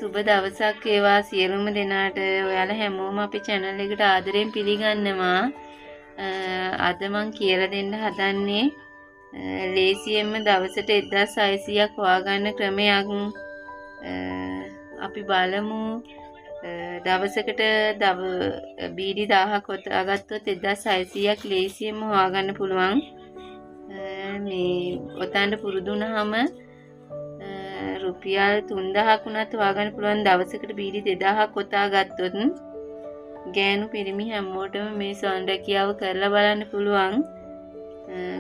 සුබ දවසක් වේවා සියලුම දෙනාට. ඔයාලා හැමෝම අපේ channel එකට ආදරෙන් පිළිගන්නවා. අද මං කියලා දෙන්න හදන්නේ ලේසියෙන්ම දවසට 1600ක් හොයාගන්න ක්‍රමයක්. අපි බලමු දවසකට බීඩි 1000ක් හොයාගත්තොත් 1600ක් ලේසියෙන්ම හොයාගන්න පුළුවන්. මේ ඔතනට පුරුදු වුණාම රුපියල් 3000ක් උනත් හොයාගන්න පුළුවන්. දවසකට බීඩි 2000ක් හොතා ගත්තොත් ගෑනු පිරිමි හැමෝටම මේ සොන්රැකියාව කරලා බලන්න පුළුවන්.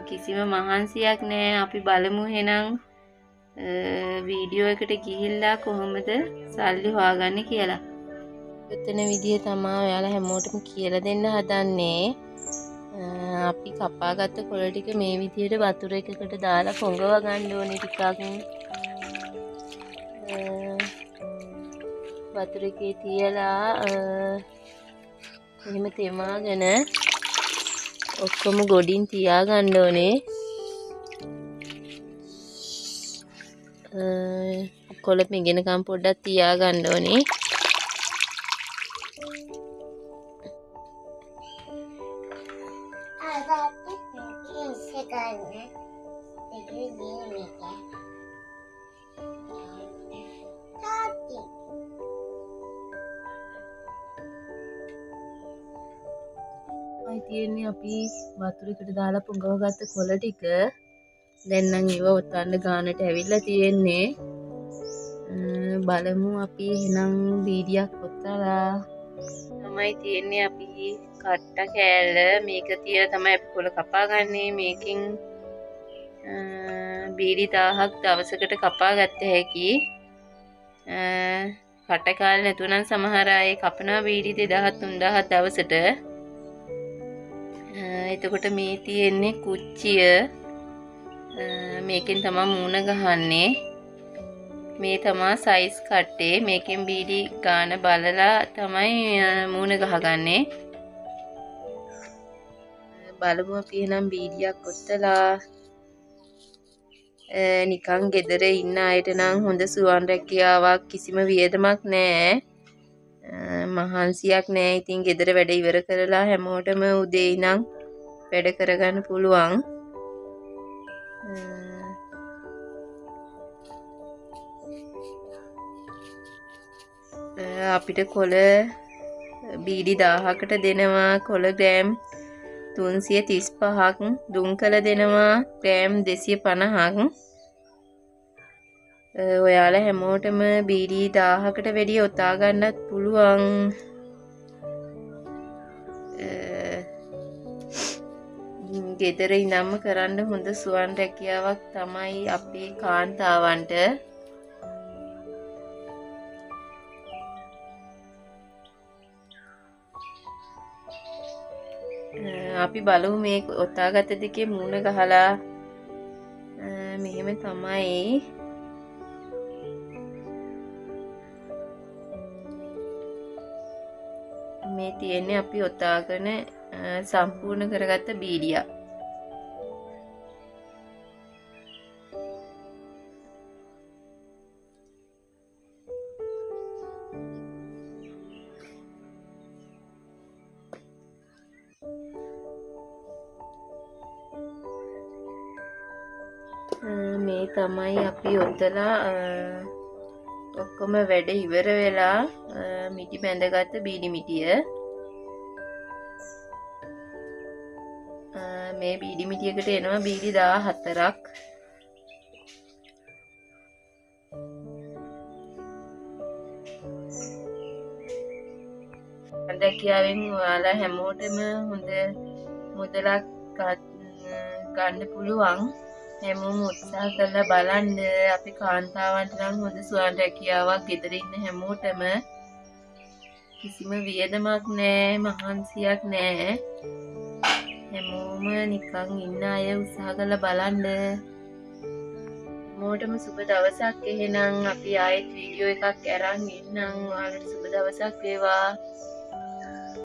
කිසිම මහන්සියක් නැහැ. අපි බලමු එහෙනම් වීඩියෝ එකට ගිහිල්ලා කොහොමද සල්ලි හොයාගන්නේ කියලා. ඔතන විදිය තමයි ඔයාලා හැමෝටම කියලා දෙන්න හදන්නේ. අපි කපාගත්ත කොළ ටික මේ විදියට වතුර එකකට දාලා පොඟව ගන්න ඕනේ ටිකක්. වතුර එකේ තියලා එහෙම තෙමාගෙන ඔක්කොම ගොඩින් තියා ගන්න ඕනේ. කොළ පිඟෙනකම් පොඩ්ඩක් තියා ගන්න ඕනේ. තියෙන්නේ අපි වතුරකට දාලා පොඟව ගත්ත කොළ ටික. දැන් නම් ඒව ඔතන්න ගානට ඇවිල්ලා තියෙන්නේ. බලමු අපි එහෙනම් බීඩියක් ඔතලා තමයි තියෙන්නේ. අපි කට්ට කෑල්ල මේක තියලා තමයි අපි කොළ කපාගන්නේ. මේකෙන් බීඩි 1000ක් දවසකට කපා ගත්ත හැකි. කට්ට කාලේ නැතුණම් සමහර අය කපනවා බීඩි 2000 3000 දවසට. එතකොට මේ තියෙන්නේ කුච්චිය. මේකෙන් තමයි මූණ ගහන්නේ. මේ තමයි සයිස් කට්ටේ. මේකෙන් බීඩි ගාන බලලා තමයි මූණ ගහගන්නේ. බලමු අපි එහෙනම් බීඩියක් ඔත්තලා නිකන් ගෙදර ඉන්න අයට නම් හොඳ සුවන් රැකියාවක්. කිසිම වියදමක් නැහැ. මහන්සියක් නැහැ. ඉතින් ගෙදර වැඩ ඉවර කරලා හැමෝටම උදේ ඉඳන් වැඩ කරගන්න පුළුවන්. අපිට කොළ බීඩි 1000කට දෙනවා. කොළ ග්‍රෑම් 335ක් දුම් කළ දෙනවා. ග්‍රෑම් 250ක්. ඔයාලා හැමෝටම බීඩි 1000කට වැඩි ඔතා ගන්නත් පුළුවන්. ගෙදර ඉඳන්ම කරන්න හොඳ සුවන් රැකියාවක් තමයි අපේ කාන්තාවන්ට. අපි බලමු මේ ඔතාගත දෙකේ මූණ ගහලා මෙහෙම තමයි. මේ තියෙන්නේ අපි ඔතාගෙන සම්පූර්ණ කරගත්ත බීඩියක්. මේ තමයි අපි ඔතලා ඔක්කොම වැඩ ඉවර වෙලා මිටි බැඳගත්ත බීඩි මිටිය. මේ බීඩි මිටියකට එනවා බීඩි 14ක්. රැකියාවෙන් ඔයාලා හැමෝටම හොඳ මුදලක් ගන්න පුළුවන්. හැමෝම උත්සාහ කරලා බලන්න. අපි කාන්තාවන්ට නම් හොඳ සුවන් රැකියාවක්. ගෙදර ඉන්න හැමෝටම කිසිම වියදමක් නැහැ. මහන්සියක් නැහැ. හැමෝම නිකන් ඉන්න අය උත්සාහ කරලා බලන්න. හැමෝටම සුබ දවසක්. එහෙනම් අපි ආයෙත් වීඩියෝ එකක් අරන් ඉන්නම්. ඔයාලට සුබ දවසක් වේවා.